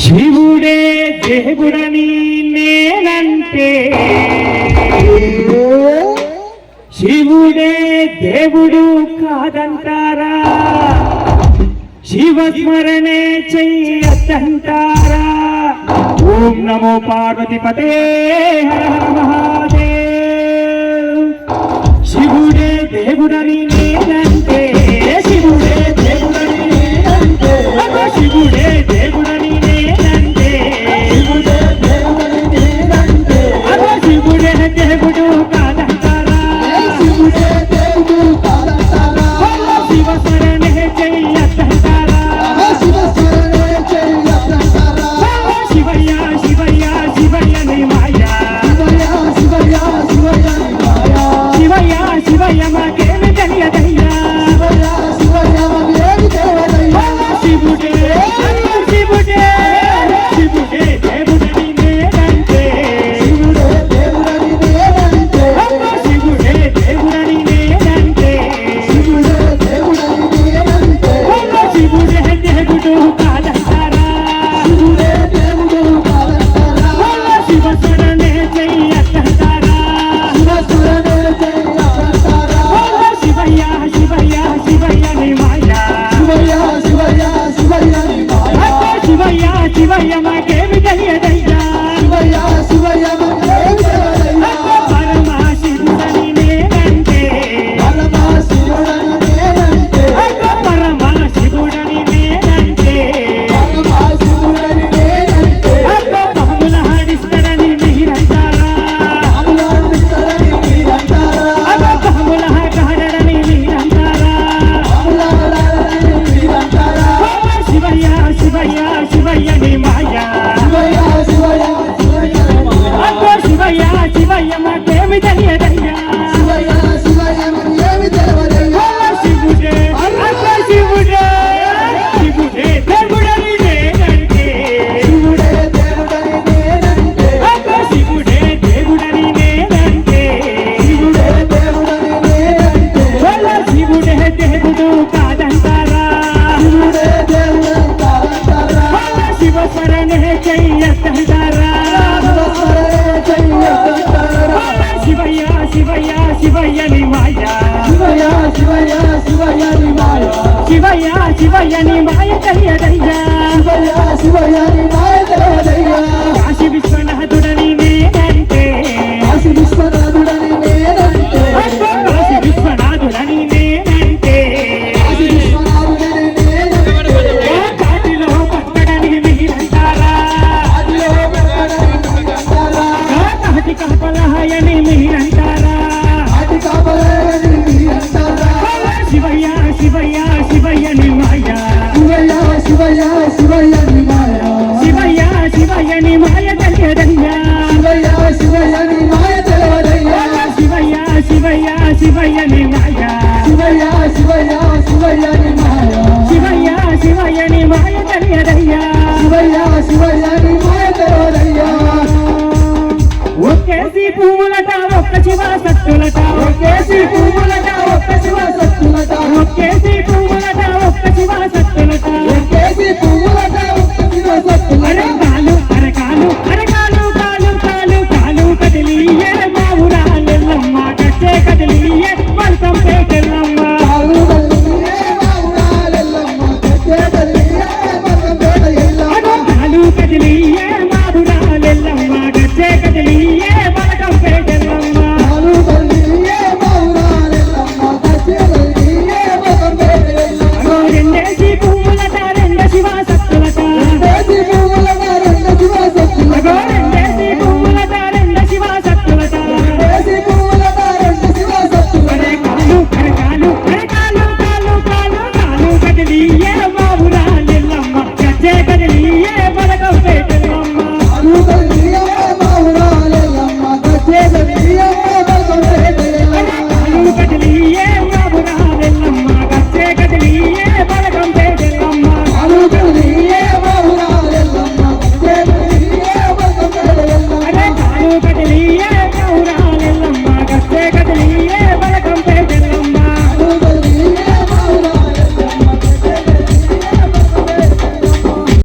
శివుడే దేవుడని నేనంటే శివుడే దేవుడు కాదంటారా? శివస్మరణే చెయ్యొద్దంటారా? ఓం నమో పార్వతీపతే హర హర మహాదేవ్. శివుడే దేవుడని నేనంటే శివుడే దేవుడని నేనంటే శివుడే దేవుడని నేనంటే శివుడే దేవుడని నేనంటే శివుడే దేవుడు కాదంటారా? శివుడే దేవుడు కాదంటారా? శివస్మరణే చెయ్యొద్దంటారా? శివస్మరణే చెయ్యొద్దంటారా? శివయ్య శివయ్య శివయ్య నీ మాయా శివయ్య శివయ్య శివయ్య నీ మాయా శివయ్య శివయ్య మాకేమి తెలియదయ్యా శివయ్య శివయ్య మాకేమి తెలియదయ్యా శివుడే శివుడే శివుడే దేవుడని నేనంటే శివుడే దేవుడని నేనంటే శివుడే దేవుడని నేనంటే శివుడే దేవుడని నేనంటే శివుడే దేవుడు కాదంటారా? శివుడే దేవుడు కాదంటారా? శివస్మరణే చెయ్యొద్దంటారా? శివస్మరణే చెయ్యొద్దంటారా? శివయ్య శివయ్య శివయ్య నీ మాయా శివయ్య శివయ్య శివయ్య నీ మాయా శివయ్య శివయ్య మాకేమి తెలియదయ్యా శివయ్య శివయ్య మాకేమి తెలియదయ్యా పరమా శివుడని నేనంటే పరమా శివుడని నేనంటే పరమా శివుడని నేనంటే పరమా శివుడని నేనంటే పాముల హడిస్తాడని మీరంటారా? పాముల హడిస్తాడని మీరంటారా? పాముల హడడని మీరంటారా? పాముల హడడని మీరంటారా? శివయ్య శివయ్య శివయ్య నీ మాయా శివయ్య శివయ్య శివయ్య నీ మాయా శివయ్య శివయ్య మాకేమి తెలియదయ్యా శివయ్య శివయ్య మాకేమి తెలియదయ్యా శివుడే శివుడే శివుడే దేవుడని నేనంటే శివుడే దేవుడని నేనంటే శివుడే దేవుడని నేనంటే శివుడే దేవుడని నేనంటే శివుడే దేవుడు కాదంటారా? శివుడే దేవుడు కాదంటారా? శివస్మరణే చెయ్యొద్దంటారా? శివస్మరణే చెయ్యొద్దంటారా? శివయ్య శివయ్య శివయ్య నీ మాయా శివయ్య శివయ్య శివయ్య నీ మాయా శివయ్య శివయ్య నీ మాయ తెలియదయ్యా శివయ్య శివయ్య నీ మాయ తెలియదయ్యా కాశీ విశ్వనాథుడని నేనంటే కాశీ విశ్వనాథుడని నేనంటే కాశీ విశ్వనాథుడని నేనంటే కాశీ విశ్వనాథుడని నేనంటే కాటిలో పట్టడని మీరంటారా? కాటిలో పట్టడని మీరంటారా? కాటి కాపలాయని మీరంటారా? కాటి కాపలాయని మీరంటారా? శివయ్య శివయ్య శివయ్య నీ మాయా శివయ్య శివయ్య శివయ్య నీ మాయా శివయ్య శివయ్య నీ మాయ తెలియదయ్యా శివయ్య శివయ్య నీ మాయ తెలియదయ్యా శివయ్య శివయ్య శివయ్య నీ మాయా శివయ్య శివయ్య శివయ్య నీ మాయా శివయ్య శివయ్య నీ మాయ తెలియదయ్యా శివయ్య శివయ్య నీ మాయ తెలియదయ్యా ఒక్కేసి పువ్వులట ఒక్క శివ సత్తులట ఒక్కేసి పువ్వులట ఒక్క శివ సత్తులట ఒక్కేసి పువ్వులట ఒక్క శివ సత్తులట ఒక్కేసి పువ్వులట ఒక్క శివ సత్తులట అరకాలు అరకాలు అరకాలు కాలు కాలు కాలు కదిలియే మా ఊరాలెల్లమ్మ కచ్చే కదిలియే మల్కం పేటెల్లమ్మ కాలు కదిలియే మా ఊరాలెల్లమ్మ కచ్చే కదిలియే మల్కం పేటెల్లమ్మ కాలు కదిలియే మా ఊరాలెల్లమ్మ కచ్చే కదిలియే మల్కం పేటెల్లమ్మ కాలు కదిలియే మా ఊరాలెల్లమ్మ కచ్చే కదిలియే మల్కం పేటెల్లమ్మ రెండేసి పువ్వులట రెండ శివ సత్తులట రెండేసి పువ్వులట రెండ శివ సత్తులట రెండేసి పువ్వులట రెండ శివ సత్తులట రెండేసి పువ్వులట రెండ శివ సత్తులట కాలు అరకాలు అరకాలు కాలు కాలు కాలు కదిలియే మా ఊరాలెల్లమ్మ కచ్చే కదిలియే